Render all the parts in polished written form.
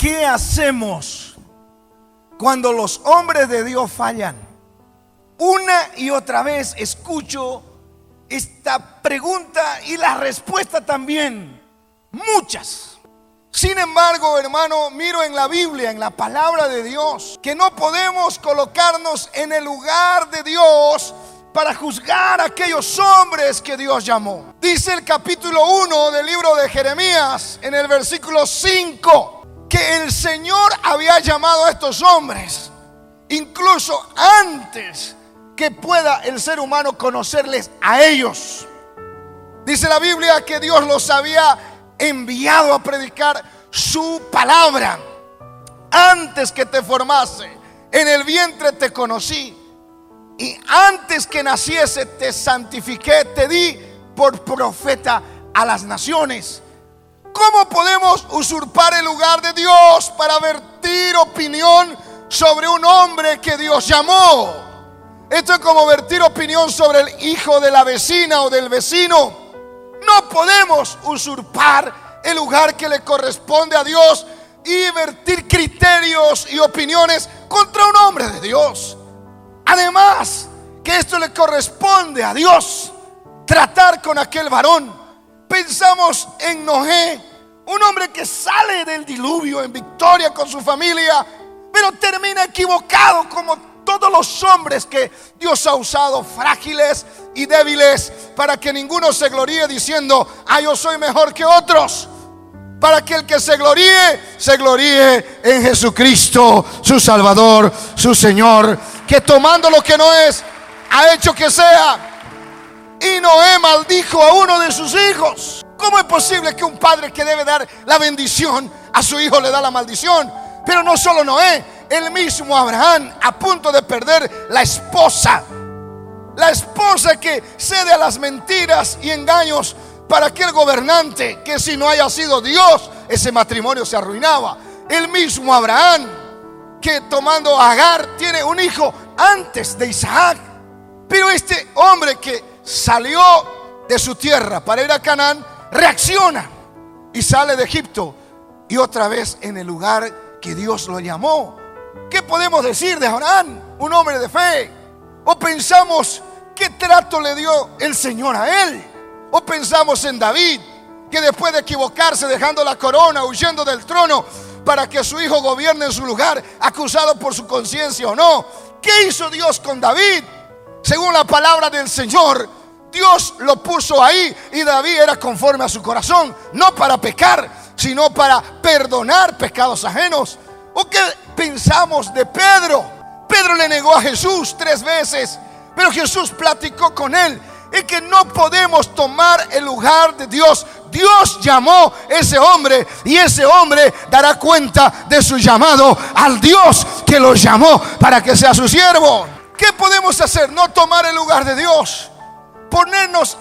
¿Qué hacemos cuando los hombres de Dios fallan? Una y otra vez escucho esta pregunta y la respuesta también, muchas. Sin embargo, hermano, miro en la Biblia, en la palabra de Dios, que no podemos colocarnos en el lugar de Dios para juzgar a aquellos hombres que Dios llamó. Dice el capítulo 1 del libro de Jeremías, en el versículo 5, que el Señor había llamado a estos hombres incluso antes que pueda el ser humano conocerles a ellos. Dice la Biblia que Dios los había enviado a predicar su palabra. Antes que te formase, en el vientre te conocí, y antes que naciese te santifiqué, te di por profeta a las naciones. ¿Cómo podemos usurpar el lugar de Dios para vertir opinión sobre un hombre que Dios llamó? Esto es como vertir opinión sobre el hijo de la vecina o del vecino. No podemos usurpar el lugar que le corresponde a Dios y vertir criterios y opiniones contra un hombre de Dios. Además, que esto le corresponde a Dios, tratar con aquel varón. Pensamos en Noé, un hombre que sale del diluvio en victoria con su familia, pero termina equivocado como todos los hombres que Dios ha usado, frágiles y débiles, para que ninguno se gloríe diciendo: yo soy mejor que otros. Para que el que se gloríe en Jesucristo, su Salvador, su Señor, que tomando lo que no es, ha hecho que sea. Y Noé maldijo a uno de sus hijos. ¿Cómo es posible que un padre que debe dar la bendición a su hijo le da la maldición? Pero no solo Noé, el mismo Abraham, a punto de perder la esposa que cede a las mentiras y engaños para aquel gobernante, que si no haya sido Dios, ese matrimonio se arruinaba. El mismo Abraham, que tomando a Agar tiene un hijo antes de Isaac. Pero este hombre que salió de su tierra para ir a Canaán, reacciona y sale de Egipto, y otra vez en el lugar que Dios lo llamó. ¿Qué podemos decir de Abraham? Un hombre de fe. O pensamos, ¿qué trato le dio el Señor a él? O pensamos en David, que después de equivocarse, dejando la corona, huyendo del trono para que su hijo gobierne en su lugar, acusado por su conciencia o no. ¿Qué hizo Dios con David? Según la palabra del Señor, Dios lo puso ahí, y David era conforme a su corazón, no para pecar, sino para perdonar pecados ajenos. ¿O qué pensamos de Pedro? Pedro le negó a Jesús 3 veces, pero Jesús platicó con él. Es que no podemos tomar el lugar de Dios. Dios llamó a ese hombre, y ese hombre dará cuenta de su llamado al Dios que lo llamó para que sea su siervo. ¿Qué podemos hacer? No tomar el lugar de Dios, ponernos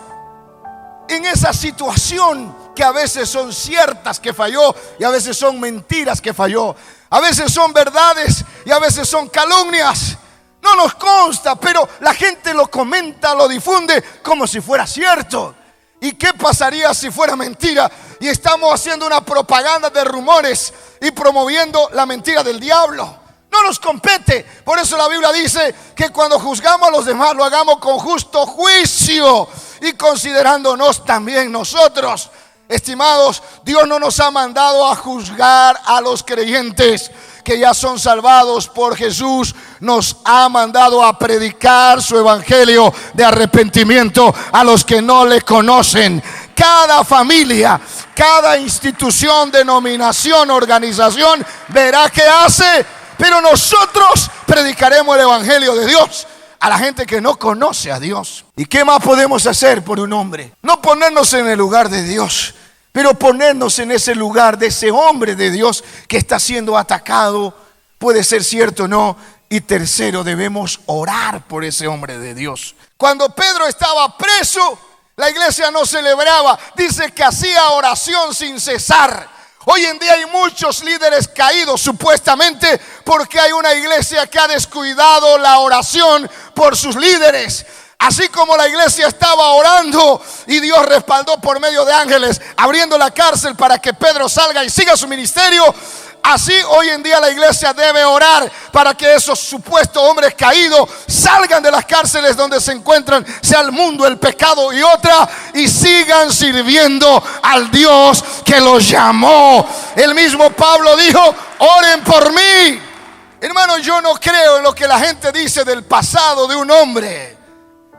en esa situación que a veces son ciertas que falló, y a veces son mentiras que falló, a veces son verdades y a veces son calumnias. No nos consta, pero la gente lo comenta, lo difunde como si fuera cierto. ¿Y qué pasaría si fuera mentira? Y estamos haciendo una propaganda de rumores y promoviendo la mentira del diablo. No nos compete. Por eso la Biblia dice que cuando juzgamos a los demás, lo hagamos con justo juicio y considerándonos también nosotros. Estimados, Dios no nos ha mandado a juzgar a los creyentes que ya son salvados por Jesús. Nos ha mandado a predicar su evangelio de arrepentimiento a los que no le conocen. Cada familia, cada institución, denominación, organización verá qué hace, pero nosotros predicaremos el evangelio de Dios a la gente que no conoce a Dios. ¿Y qué más podemos hacer por un hombre? No ponernos en el lugar de Dios, pero ponernos en ese lugar de ese hombre de Dios que está siendo atacado. Puede ser cierto o no. Y tercero, debemos orar por ese hombre de Dios. Cuando Pedro estaba preso, la iglesia no celebraba. Dice que hacía oración sin cesar. Hoy en día hay muchos líderes caídos supuestamente porque hay una iglesia que ha descuidado la oración por sus líderes. Así como la iglesia estaba orando y Dios respaldó por medio de ángeles, abriendo la cárcel para que Pedro salga y siga su ministerio, Así hoy en día la iglesia debe orar para que esos supuestos hombres caídos salgan de las cárceles donde se encuentran, sea el mundo, el pecado y otra, y sigan sirviendo al Dios que los llamó. El mismo Pablo dijo: oren por mí. Hermano, yo no creo en lo que la gente dice del pasado de un hombre,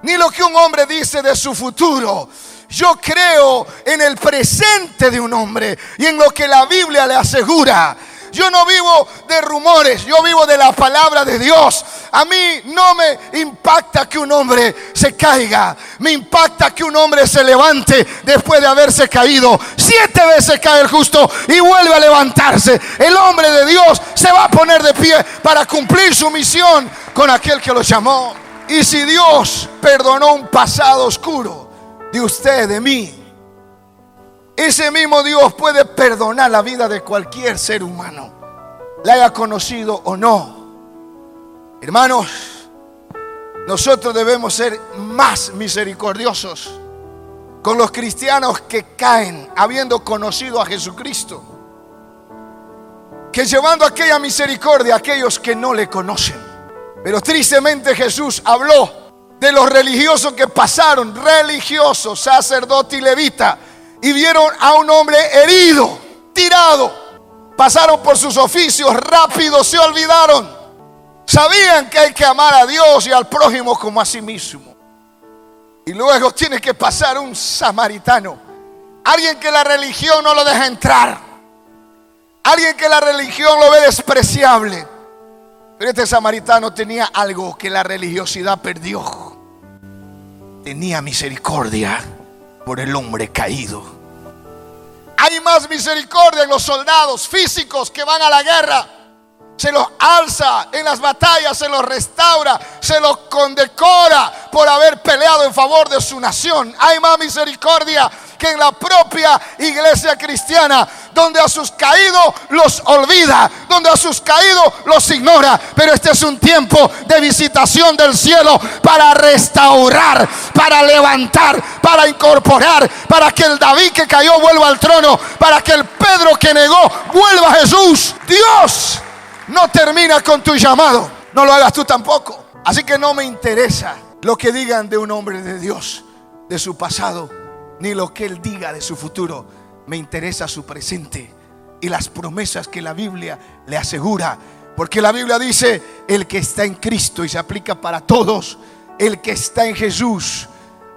ni lo que un hombre dice de su futuro. Yo creo en el presente de un hombre y en lo que la Biblia le asegura. Yo no vivo de rumores, yo vivo de la palabra de Dios. A mí no me impacta que un hombre se caiga. Me impacta que un hombre se levante después de haberse caído. 7 veces cae el justo y vuelve a levantarse. El hombre de Dios se va a poner de pie para cumplir su misión con aquel que lo llamó. Y si Dios perdonó un pasado oscuro de usted, de mí, ese mismo Dios puede perdonar la vida de cualquier ser humano, la haya conocido o no. Hermanos, nosotros debemos ser más misericordiosos con los cristianos que caen habiendo conocido a Jesucristo, que llevando aquella misericordia a aquellos que no le conocen. Pero tristemente Jesús habló de los religiosos que pasaron, religiosos, sacerdote y levita, y vieron a un hombre herido, tirado. Pasaron por sus oficios rápido, se olvidaron. Sabían que hay que amar a Dios y al prójimo como a sí mismo. Y luego tiene que pasar un samaritano, alguien que la religión no lo deja entrar, alguien que la religión lo ve despreciable. Pero este samaritano tenía algo que la religiosidad perdió. Tenía misericordia por el hombre caído. Hay más misericordia en los soldados físicos que van a la guerra. Se los alza en las batallas, se los restaura, se los condecora por haber peleado en favor de su nación. Hay más misericordia que en la propia iglesia cristiana, donde a sus caídos los olvida, donde a sus caídos los ignora. Pero este es un tiempo de visitación del cielo para restaurar, para levantar, para incorporar, para que el David que cayó vuelva al trono, para que el Pedro que negó vuelva a Jesús. Dios no termina con tu llamado, no lo hagas tú tampoco. Así que no me interesa lo que digan de un hombre de Dios, de su pasado, ni lo que él diga de su futuro. Me interesa su presente y las promesas que la Biblia le asegura. Porque la Biblia dice: el que está en Cristo, y se aplica para todos, el que está en Jesús,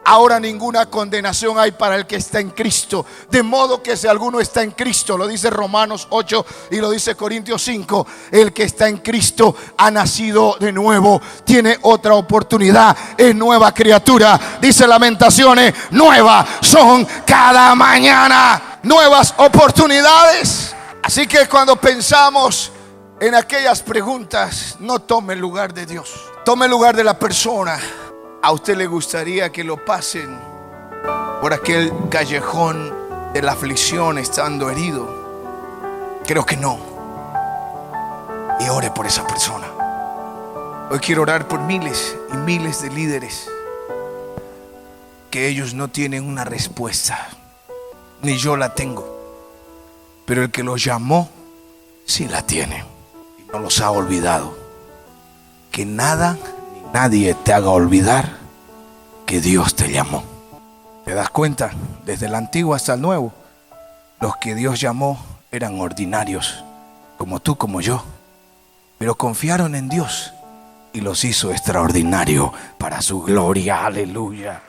ahora ninguna condenación hay para el que está en Cristo. De modo que si alguno está en Cristo, lo dice Romanos 8 y lo dice Corintios 5, el que está en Cristo ha nacido de nuevo, tiene otra oportunidad, es nueva criatura. Dice Lamentaciones: nuevas son cada mañana, nuevas oportunidades. Así que cuando pensamos en aquellas preguntas, no tome el lugar de Dios, tome el lugar de la persona. ¿A usted le gustaría que lo pasen por aquel callejón de la aflicción estando herido? Creo que no. Y ore por esa persona. Hoy quiero orar por miles y miles de líderes que ellos no tienen una respuesta, ni yo la tengo, pero el que los llamó sí la tiene y no los ha olvidado. Que nada ni nadie te haga olvidar que Dios te llamó. ¿Te das cuenta? Desde el antiguo hasta el nuevo, los que Dios llamó eran ordinarios, como tú, como yo, pero confiaron en Dios y los hizo extraordinario para su gloria. Aleluya.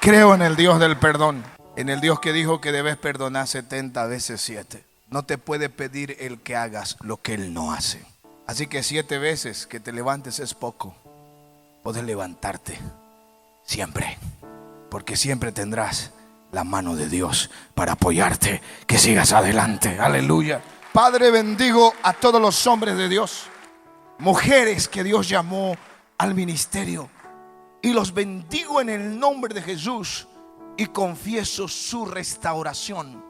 Creo en el Dios del perdón, en el Dios que dijo que debes perdonar 70 veces 7. No te puede pedir el que hagas lo que Él no hace. Así que 7 veces que te levantes es poco. Puedes levantarte siempre, porque siempre tendrás la mano de Dios para apoyarte, que sigas adelante. Aleluya. Padre, bendigo a todos los hombres de Dios, mujeres que Dios llamó al ministerio, y los bendigo en el nombre de Jesús y confieso su restauración.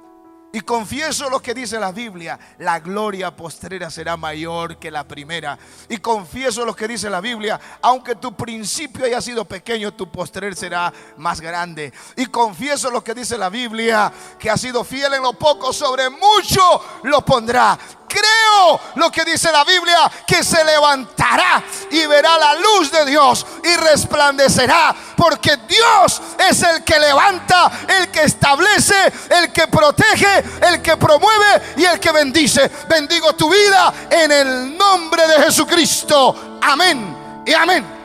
Y confieso lo que dice la Biblia: la gloria postrera será mayor que la primera. Y confieso lo que dice la Biblia: aunque tu principio haya sido pequeño, tu postrer será más grande. Y confieso lo que dice la Biblia: que ha sido fiel en lo poco, sobre mucho lo pondrá. Creo lo que dice la Biblia: que se levantará y verá la luz de Dios y resplandecerá, porque Dios es el que levanta, el que establece, el que protege, el que promueve y el que bendice. Bendigo tu vida en el nombre de Jesucristo. Amén y amén.